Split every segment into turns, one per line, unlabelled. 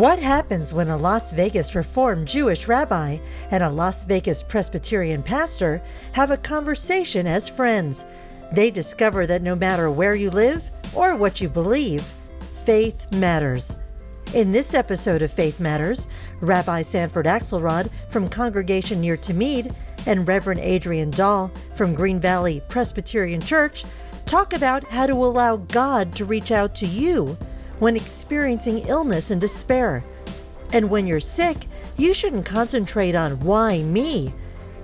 What happens when a Las Vegas Reformed Jewish rabbi and a Las Vegas Presbyterian pastor have a conversation as friends? They discover that no matter where you live or what you believe, faith matters. In this episode of Faith Matters, Rabbi Sanford Akselrad from congregation near Tamid and Reverend Adrian Dahl from Green Valley Presbyterian Church talk about how to allow God to reach out to you when experiencing illness and despair. And when you're sick, you shouldn't concentrate on why me,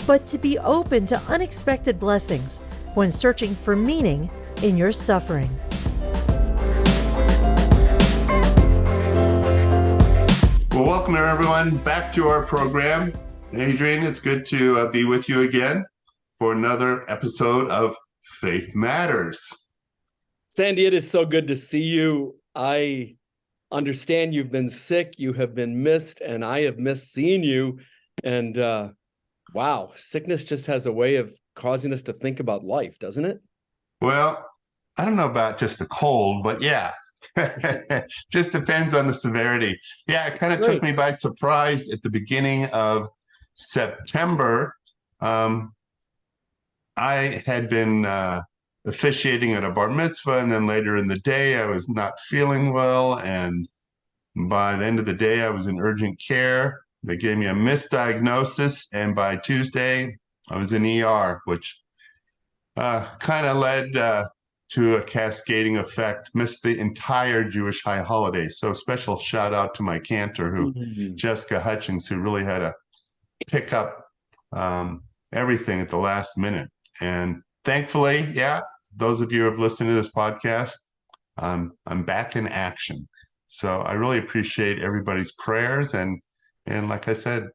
but to be open to unexpected blessings when searching for meaning in your suffering.
Well, welcome everyone back to our program. Adrian, it's good to be with you again for another episode of Faith Matters.
Sandy, it is so good to see you. I understand you've been sick, you have been missed, and I have missed seeing you. And wow, sickness just has a way of causing us to think about life, doesn't it?
Well, I don't know about just a cold, but yeah, just depends on the severity. Yeah, it kind of took me by surprise at the beginning of September. I had been officiating at a bar mitzvah, and then later in the day I was not feeling well, and by the end of the day I was in urgent care. They gave me a misdiagnosis, and by Tuesday I was in ER, which kind of led to a cascading effect. Missed the entire Jewish high holiday. So special shout out to my cantor, Jessica Hutchings, who really had to pick up everything at the last minute. And thankfully, yeah, those of you who have listened to this podcast, I'm back in action. So I really appreciate everybody's prayers, and like I said,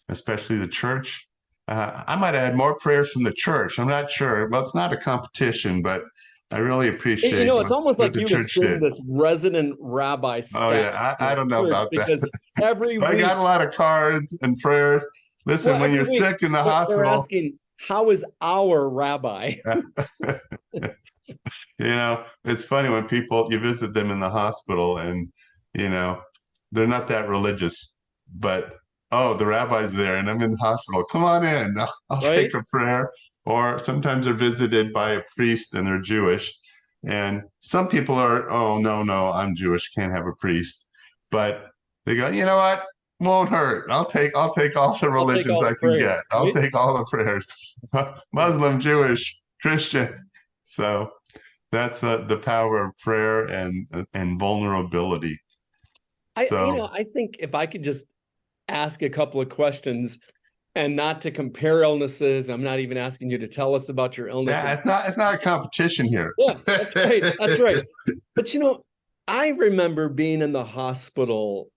especially the church. I might add more prayers from the church. I'm not sure. Well, it's not a competition, but I really appreciate it.
It's almost like you assume this resident rabbi staff.
Oh, yeah. I don't know about that.
Because every week,
I got a lot of cards and prayers. Listen, when you're sick in the hospital,
they're asking, how is our rabbi?
It's funny when you visit them in the hospital and, they're not that religious, but, the rabbi's there and I'm in the hospital. Come on in. I'll take a prayer. Or sometimes they're visited by a priest and they're Jewish. And some people are, oh, no, I'm Jewish, can't have a priest. But they go, you know what? Won't hurt. I'll take all the religions I can get. I'll take all the prayers. Muslim, Jewish, Christian. So that's the power of prayer and vulnerability.
I think if I could just ask a couple of questions and not to compare illnesses. I'm not even asking you to tell us about your illness.
Yeah, it's not a competition here.
Yeah, that's right. That's right. But I remember being in the hospital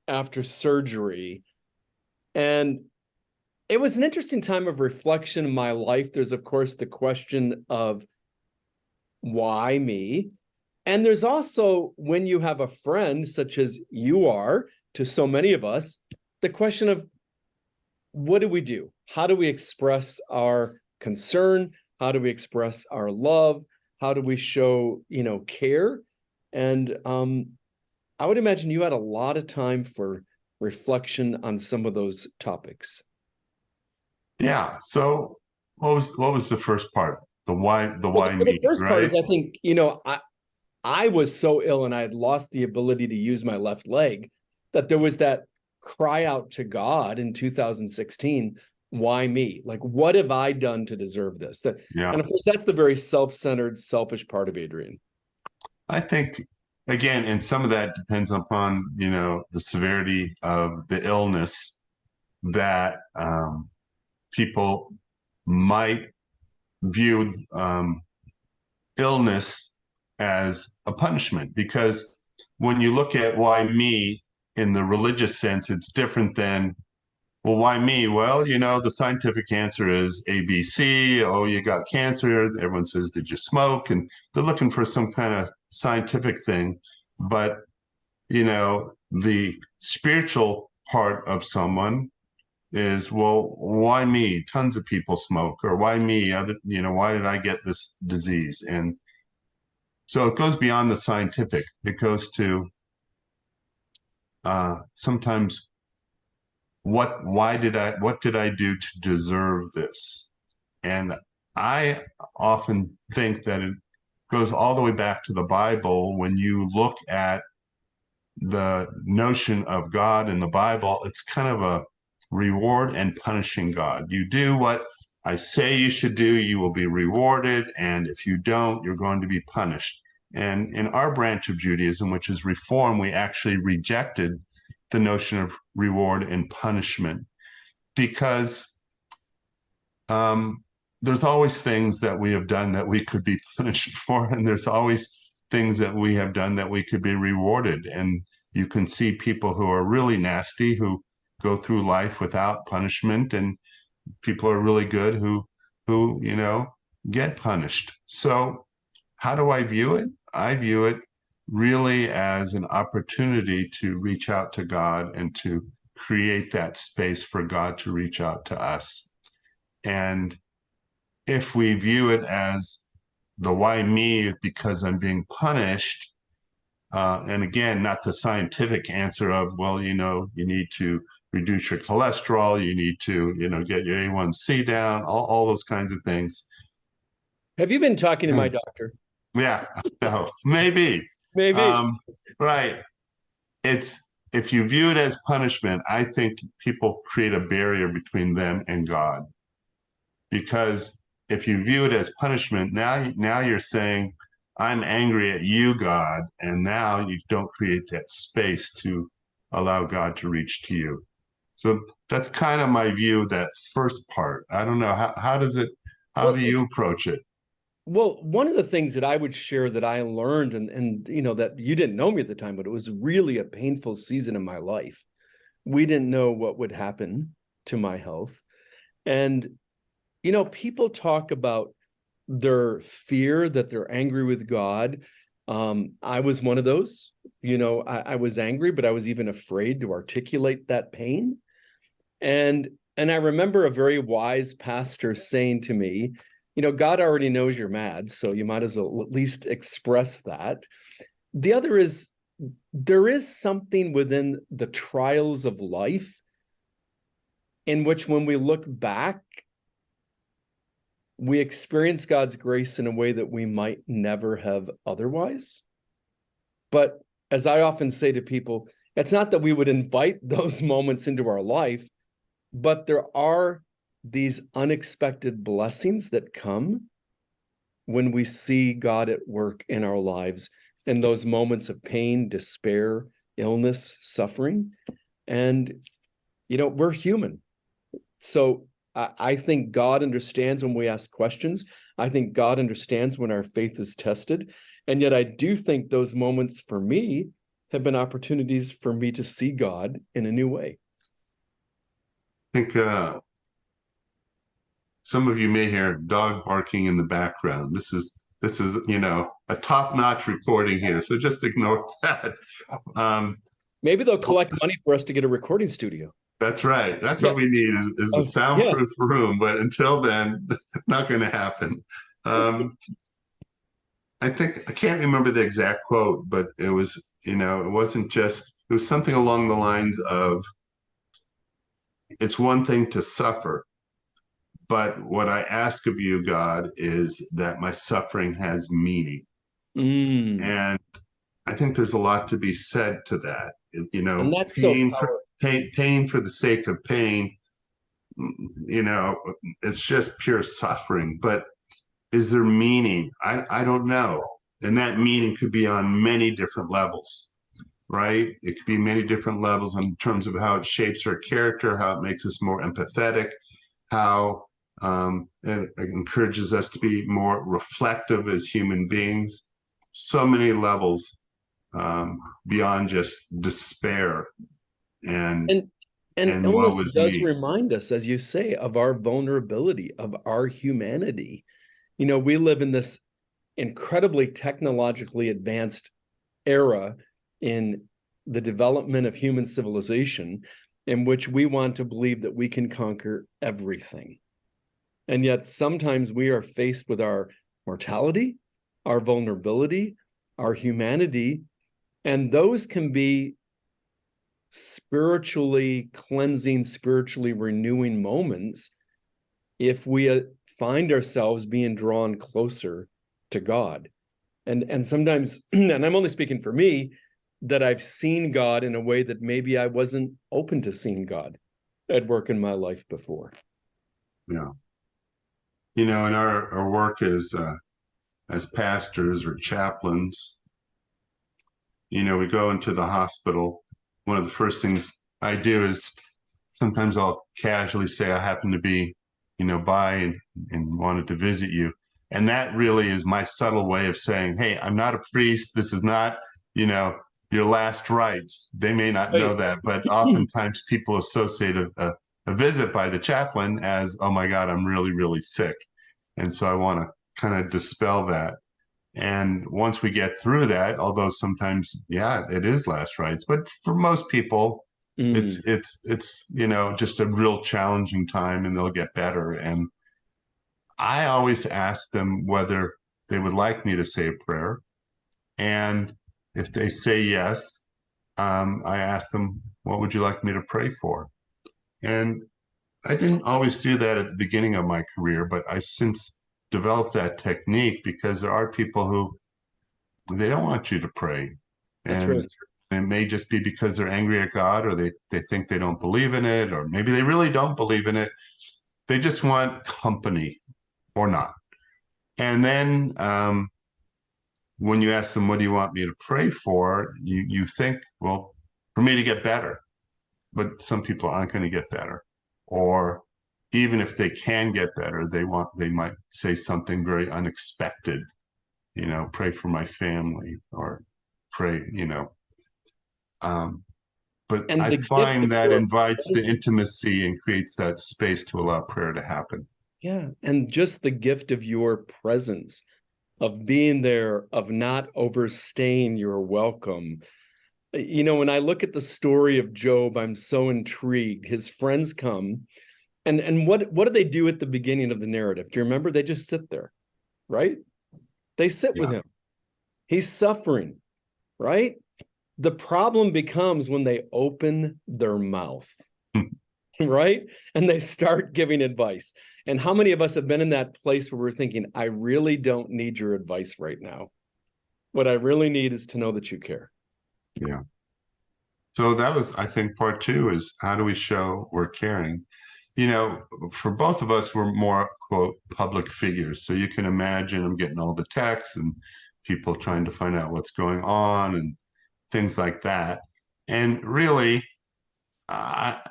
after surgery, and it was an interesting time of reflection in my life. There's, of course, the question of why me? And there's also, when you have a friend such as you are to so many of us, the question of what do we do? How do we express our concern? How do we express our love? How do we show, care? And I would imagine you had a lot of time for reflection on some of those topics.
Yeah. So what was the first part? The why me?
The first part is, I think, I was so ill and I had lost the ability to use my left leg that there was that cry out to God in 2016, why me? Like, what have I done to deserve this? And of course, that's the very self-centered, selfish part of Adrian.
I think, again, and some of that depends upon, the severity of the illness that people might view illness as a punishment. Because when you look at why me, in the religious sense, it's different than, well, why me? Well, the scientific answer is ABC. Oh, you got cancer. Everyone says, did you smoke? And they're looking for some kind of scientific thing. But, the spiritual part of someone is, well, why me? Tons of people smoke. Or why me? Why did I get this disease? And so it goes beyond the scientific. It goes to sometimes what did I do to deserve this? And I often think that it goes all the way back to the Bible. When you look at the notion of God in the Bible, it's kind of a reward and punishing God. You do what I say you should do, you will be rewarded. And if you don't, you're going to be punished. And in our branch of Judaism, which is Reform, we actually rejected the notion of reward and punishment because there's always things that we have done that we could be punished for, and there's always things that we have done that we could be rewarded. And you can see people who are really nasty who go through life without punishment, and people are really good who get punished. So how do I view it? I view it really as an opportunity to reach out to God and to create that space for God to reach out to us. And if we view it as the why me because I'm being punished, and again, not the scientific answer of, well, you need to reduce your cholesterol, you need to, get your A1C down, all those kinds of things.
Have you been talking to my doctor?
Yeah, no, maybe. Right. If you view it as punishment, I think people create a barrier between them and God. Because if you view it as punishment, now you're saying, I'm angry at you, God, and now you don't create that space to allow God to reach to you. So that's kind of my view of that first part. I don't know, how do you approach it?
Well, one of the things that I would share that I learned, and that you didn't know me at the time, but it was really a painful season in my life. We didn't know what would happen to my health. And, people talk about their fear that they're angry with God. I was one of those. I was angry, but I was even afraid to articulate that pain. And I remember a very wise pastor saying to me, God already knows you're mad, so you might as well at least express that. The other is, there is something within the trials of life in which when we look back, we experience God's grace in a way that we might never have otherwise. But as I often say to people, it's not that we would invite those moments into our life, but there are these unexpected blessings that come when we see God at work in our lives in those moments of pain, despair, illness, suffering. And, we're human. So I think God understands when we ask questions. I think God understands when our faith is tested. And yet I do think those moments for me have been opportunities for me to see God in a new way.
I think some of you may hear dog barking in the background. This is a top-notch recording here, so just ignore that.
Maybe they'll collect money for us to get a recording studio.
That's right. That's what we need is a soundproof room. But until then, not going to happen. I think I can't remember the exact quote, but it was, it wasn't just, it was something along the lines of, it's one thing to suffer, but what I ask of you, God, is that my suffering has meaning. And I think there's a lot to be said to that.
And that's
pain for the sake of pain, it's just pure suffering. But is there meaning? I don't know. And that meaning could be on many different levels, right? It could be many different levels in terms of how it shapes our character, how it makes us more empathetic, how it encourages us to be more reflective as human beings. So many levels beyond just despair. And illness does
remind us, as you say, of our vulnerability, of our humanity. We live in this incredibly technologically advanced era in the development of human civilization, in which we want to believe that we can conquer everything. And yet sometimes we are faced with our mortality, our vulnerability, our humanity, and those can be spiritually cleansing, spiritually renewing moments if we find ourselves being drawn closer to God. And sometimes, and I'm only speaking for me, that I've seen God in a way that maybe I wasn't open to seeing God at work in my life before.
Yeah. You know, in our work as pastors or chaplains, you know, we go into the hospital. One of the first things I do is sometimes I'll casually say I happen to be, you know, by and wanted to visit you. And that really is my subtle way of saying, hey, I'm not a priest. This is not, you know, your last rites. They may not know that, but oftentimes people associate a visit by the chaplain as, oh my God, I'm really, really sick. And so I want to kind of dispel that. And once we get through that, although sometimes, yeah, it is last rites, but for most people, it's you know, just a real challenging time, and they'll get better. And I always ask them whether they would like me to say a prayer. And if they say yes, I ask them, what would you like me to pray for? And I didn't always do that at the beginning of my career, but I've since developed that technique, because there are people who they don't want you to pray. And it may just be because they're angry at God, or they think they don't believe in it, or maybe they really don't believe in it. They just want company or not. And then when you ask them, what do you want me to pray for? You think, well, for me to get better. But some people aren't going to get better. Or even if they can get better, they might say something very unexpected. You know, pray for my family, or pray, you know. But I find that invites the intimacy and creates that space to allow prayer to happen.
Yeah. And just the gift of your presence, of being there, of not overstaying your welcome. You know, when I look at the story of Job, I'm so intrigued. His friends come, and what do they do at the beginning of the narrative? Do you remember? They just sit there, right? They sit with him. He's suffering, right? The problem becomes when they open their mouth, right? And they start giving advice. And how many of us have been in that place where we're thinking, I really don't need your advice right now. What I really need is to know that you care.
Yeah. So that was, I think, part two is, how do we show we're caring? You know, for both of us, we're more, quote, public figures. So you can imagine I'm getting all the texts and people trying to find out what's going on and things like that. And really,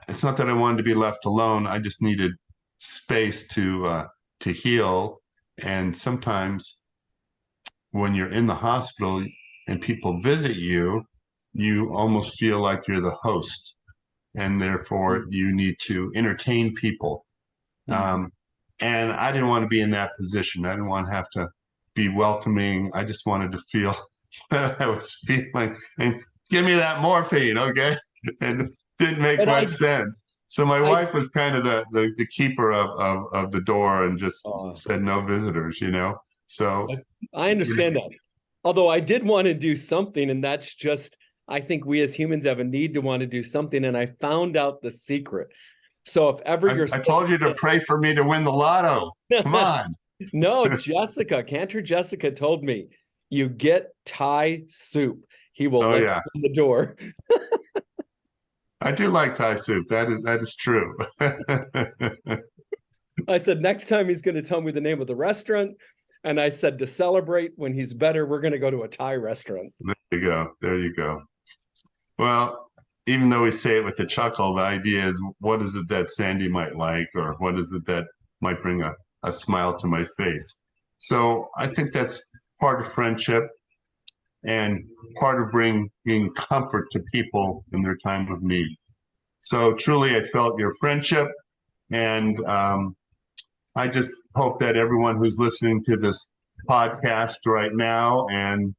it's not that I wanted to be left alone. I just needed space to heal. And sometimes when you're in the hospital and people visit you, you almost feel like you're the host, and therefore you need to entertain people. And I didn't want to be in that position. I didn't want to have to be welcoming. I just wanted to feel what I was feeling, and give me that morphine, okay? And it didn't make much sense. So my wife was kind of the keeper of the door, and just said no visitors, you know? So
I understand that. Although I did want to do something, and that's just, I think we as humans have a need to want to do something, and I found out the secret. So if ever
I told you to pray for me to win the lotto. Come on.
No, Cantor Jessica told me, you get Thai soup. He will let you in the door.
I do like Thai soup. That is true.
I said, next time he's going to tell me the name of the restaurant. And I said, to celebrate, when he's better, we're going to go to a Thai restaurant.
There you go. There you go. Well, even though we say it with a chuckle, the idea is, what is it that Sandy might like, or what is it that might bring a smile to my face? So I think that's part of friendship, and part of bringing comfort to people in their time of need. So truly, I felt your friendship, and I just hope that everyone who's listening to this podcast right now, and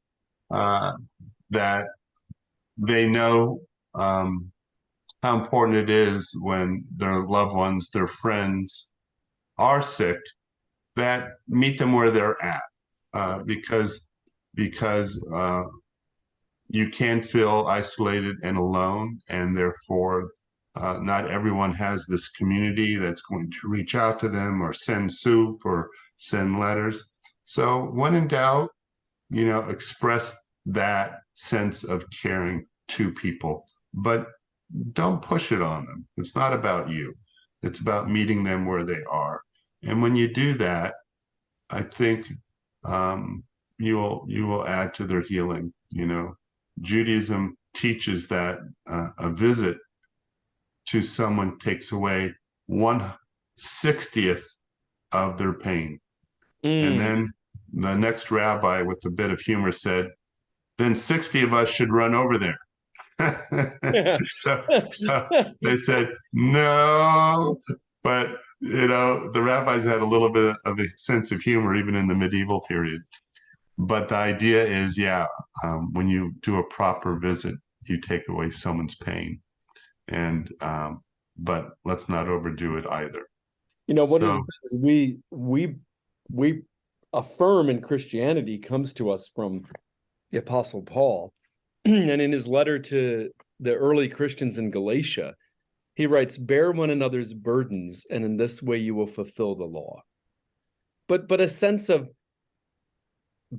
that they know how important it is when their loved ones, their friends are sick, that meet them where they're at, because you can feel isolated and alone, and therefore not everyone has this community that's going to reach out to them or send soup or send letters. So when in doubt, express that sense of caring to people, but don't push it on them. It's not about you. It's about meeting them where they are. And when you do that, I think you will add to their healing. Judaism teaches that a visit to someone takes away 1/60th of their pain. And then the next rabbi, with a bit of humor, said, then 60 of us should run over there. so they said, no, but the rabbis had a little bit of a sense of humor even in the medieval period. But the idea is, when you do a proper visit, you take away someone's pain. And but let's not overdo it either.
We affirm in Christianity comes to us from the Apostle Paul. And in his letter to the early Christians in Galatia, he writes, bear one another's burdens, and in this way you will fulfill the law. But a sense of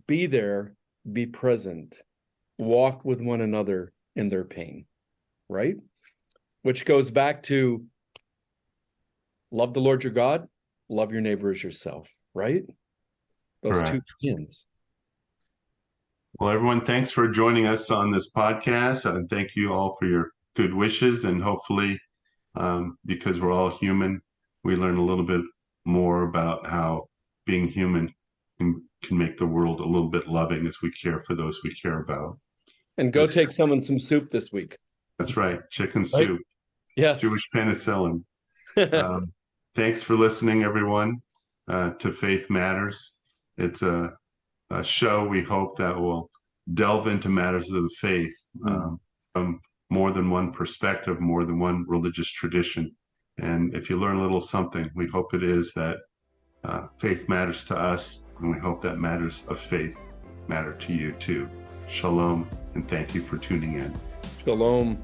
be there, be present, walk with one another in their pain, right? Which goes back to love the Lord your God, love your neighbor as yourself, right? Those
Correct.
two things.
Well, everyone, thanks for joining us on this podcast. And thank you all for your good wishes. And hopefully, because we're all human, we learn a little bit more about how being human can make the world a little bit loving as we care for those we care about.
And go take someone some soup this week.
That's right. Chicken soup.
Yes.
Jewish penicillin. Thanks for listening, everyone, to Faith Matters. It's a show we hope that will delve into matters of the faith from more than one perspective, more than one religious tradition. And if you learn a little something, we hope it is that faith matters to us, and we hope that matters of faith matter to you too. Shalom, and thank you for tuning in.
Shalom.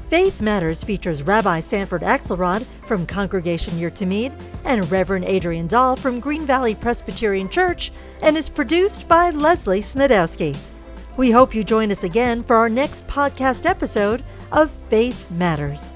Faith Matters features Rabbi Sanford Akselrad from Congregation Yer Tamid and Reverend Adrian Dahl from Green Valley Presbyterian Church and is produced by Leslie Snadowsky. We hope you join us again for our next podcast episode of Faith Matters.